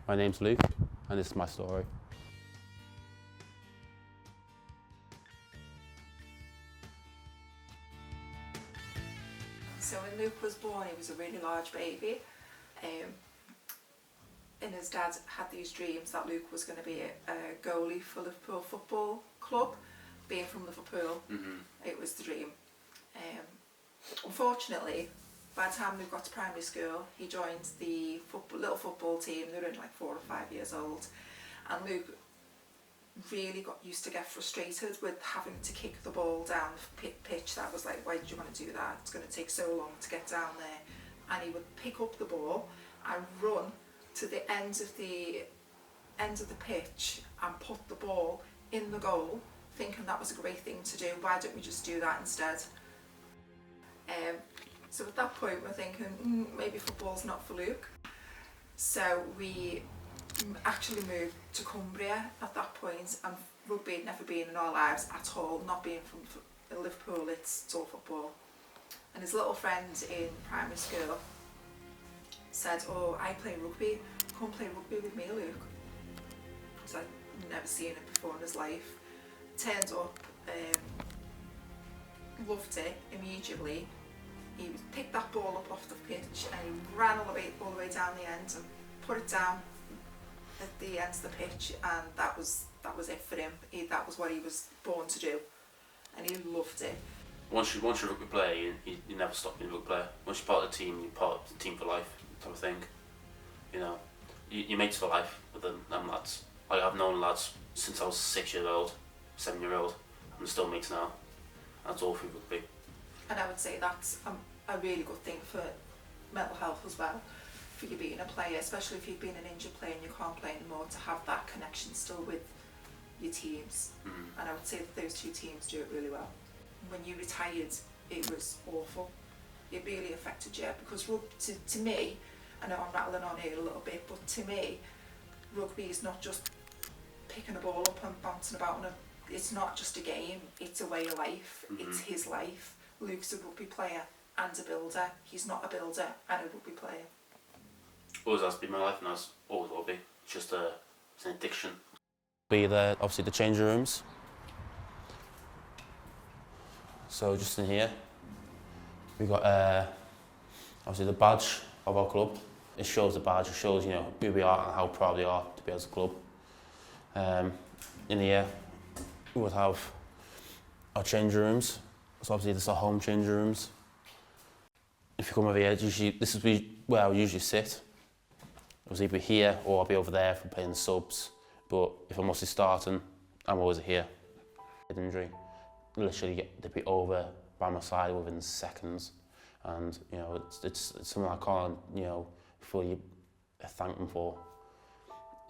My name's Luke, and this is my story. So when Luke was born, he was a really large baby, and his dad had these dreams that Luke was going to be a goalie for Liverpool Football Club. Being from Liverpool, it was the dream. Unfortunately, by the time Luke got to primary school, he joined the little football team. They were only like 4 or 5 years old, and Luke really got used to get frustrated with having to kick the ball down the pitch. That was like, why did you want to do that? It's going to take so long to get down there. And he would pick up the ball and run to the end of the pitch and put the ball in the goal, thinking that was a great thing to do. Why don't we just do that instead? So at that point we're thinking, maybe football's not for Luke. So we actually moved to Cumbria at that point, and rugby had never been in our lives at all. Not being from Liverpool, it's all football. And his little friend in primary school said, oh, I play rugby, come play rugby with me, Luke. So I'd never seen it before in his life. Turned up, loved it immediately. He picked that ball up off the pitch and he ran all the way down the end and put it down at the end of the pitch, and that was it for him. That was what he was born to do, and he loved it. Once you're a rugby player, you never stop being a rugby player. Once you're part of the team, you're part of the team for life, type of thing. You know, you're mates for life with them lads. Like, I've known lads since I was 6 years old, 7 year old, and we're still mates now. That's all through rugby. And I would say that's a really good thing for mental health as well, for you being a player, especially if you've been an injured player and you can't play anymore, to have that connection still with your teams. And I would say that those two teams do it really well. When you retired, it was awful. It really affected you, because to me, I know I'm rattling on here a little bit, but to me, rugby is not just picking a ball up and bouncing about on it. It's not just a game, it's a way of life. It's his life. Luke's a rugby player and a builder. He's not a builder and a rugby player. Always has been my life, and that's always will be. It's just it's an addiction. Be there, obviously the changing rooms. So just in here, we've got obviously the badge of our club. It shows the badge, it shows, you know, who we are and how proud we are to be as a club. In here, we would have our changing rooms. So obviously this is our home changing rooms. If you come over here, this is where I would usually sit. I was either here or I'll be over there for playing subs. But if I'm mostly starting, I'm always here. Injury, literally they'd be over by my side within seconds, and you know it's something I can't, you know, fully thank them for.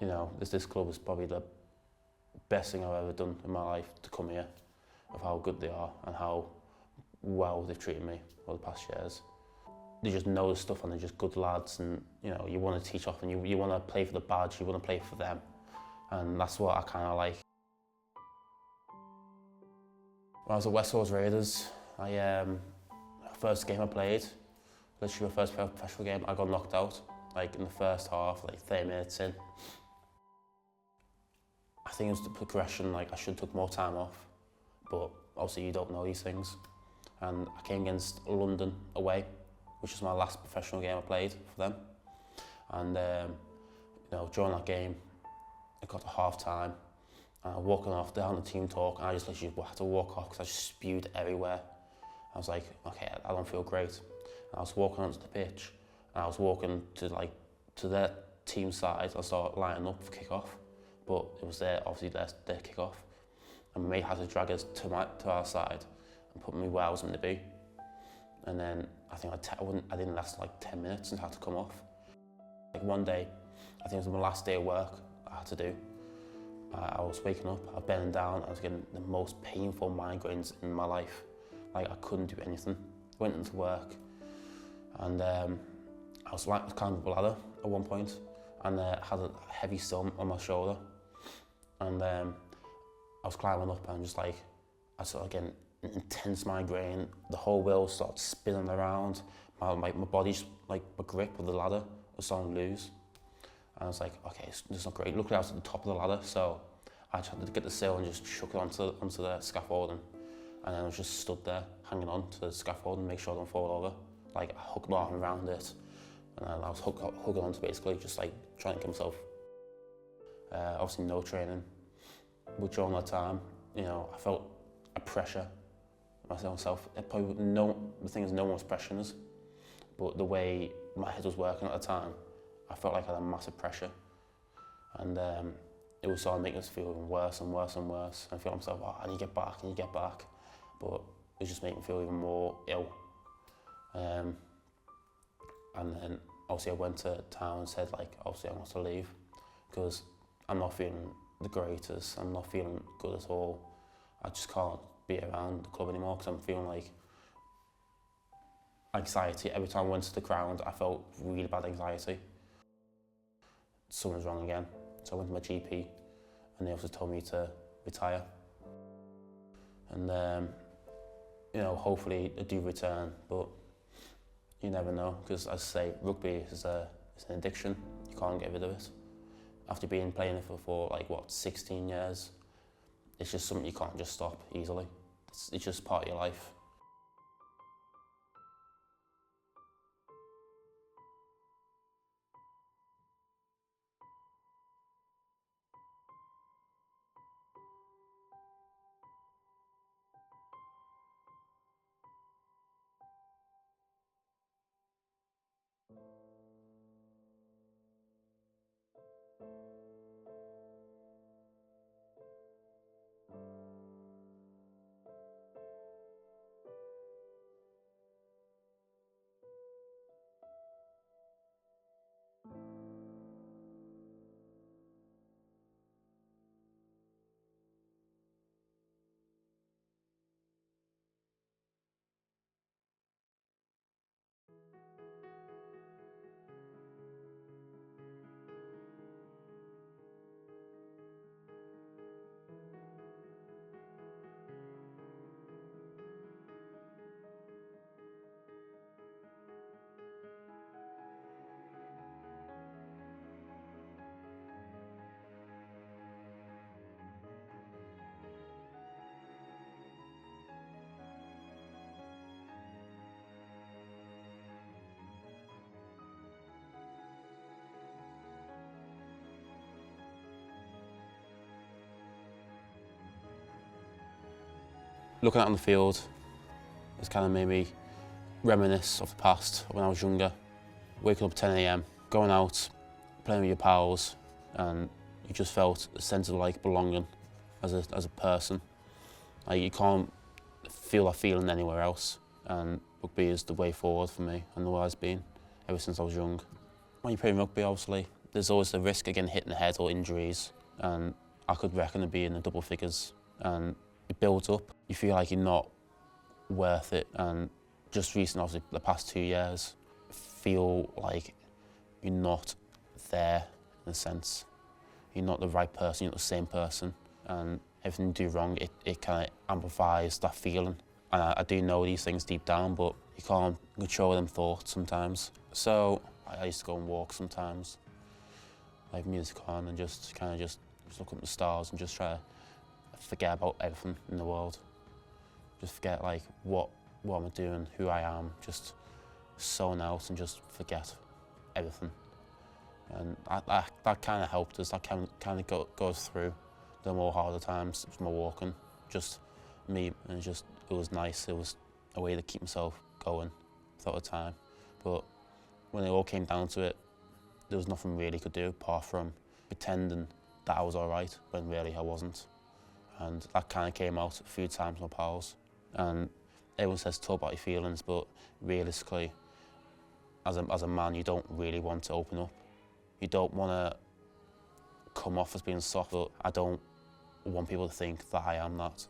You know, this club is probably the best thing I've ever done in my life, to come here, of how good they are and how well they've treated me over the past years. They just know the stuff, and they're just good lads, and you know, you want to teach off, and you want to play for the badge, you want to play for them, and that's what I kind of like. When I was at West Wales Raiders, first game I played, literally my first professional game, I got knocked out, like in the first half, like 30 minutes in. I think it was the progression, like I should have took more time off, but obviously you don't know these things. And I came against London away, which was my last professional game I played for them. And you know, during that game, it got to half time, and I was walking off down the team talk, and I just literally had to walk off because I just spewed everywhere. I was like, okay, I don't feel great. And I was walking onto the pitch, and I was walking to their team side. I started lining up for kick-off, but it was obviously their kick-off, and my mate had to drag us to our side and put me where I was meant to be. And then I think I didn't last like 10 minutes and had to come off. Like one day, I think it was my last day of work I had to do. I was waking up, I was bending down, I was getting the most painful migraines in my life. Like I couldn't do anything. Went into work, and I was climbing up a ladder at one point, and I had a heavy stone on my shoulder. And I was climbing up, and just like, I started getting an intense migraine. The whole wheel started spinning around. My body's, like my grip of the ladder was starting to lose. And I was like, okay, it's not great. Luckily I was at the top of the ladder, so I just had to get the sill and just chuck it onto the scaffolding. And then I was just stood there, hanging on to the scaffolding, make sure I don't fall over. Like, I hooked my arm around it, and then I was hooking onto basically, just like trying to get myself. Obviously no training, but during that time, you know, I felt a pressure myself. The thing is, no one was pressuring us, but the way my head was working at the time, I felt like I had a massive pressure, and it was sort of making us feel even worse and worse and worse. And I feel myself, oh, I need to get back, I need to get back, but it was just making me feel even more ill. And then obviously I went to town and said, like, obviously I want to leave because I'm not feeling the greatest, I'm not feeling good at all. I just can't be around the club anymore because I'm feeling like anxiety. Every time I went to the ground, I felt really bad anxiety. Something's wrong again. So I went to my GP and they also told me to retire. And you know, hopefully I do return, but you never know, because as I say, rugby is an addiction. You can't get rid of it. After playing it for like, what, 16 years, it's just something you can't just stop easily. It's just part of your life. Looking out on the field, it's kind of made me reminisce of the past when I was younger. Waking up at 10 AM, going out, playing with your pals, and you just felt a sense of like belonging as a person. Like, you can't feel that feeling anywhere else, and rugby is the way forward for me, and the way it's been ever since I was young. When you play rugby, obviously, there's always the risk of getting hit in the head or injuries, and I could reckon to be in the double figures, and it builds up. You feel like you're not worth it, and just recently, obviously, the past 2 years, feel like you're not there in a sense. You're not the right person, you're not the same person, and everything you do wrong, it kind of amplifies that feeling. And I do know these things deep down, but you can't control them thoughts sometimes. So I used to go and walk sometimes, like music on, and just look up at the stars and just try to forget about everything in the world. Just forget like what I'm doing, who I am, just zone out and just forget everything. And that kind of helped us. That kind of goes through the more harder times. It was more walking, just me, and it was nice. It was a way to keep myself going without the time. But when it all came down to it, there was nothing really could do apart from pretending that I was all right when really I wasn't. And that kind of came out a few times with my pals. And everyone says talk about your feelings, but realistically, as a man, you don't really want to open up. You don't want to come off as being soft, but I don't want people to think that I am that.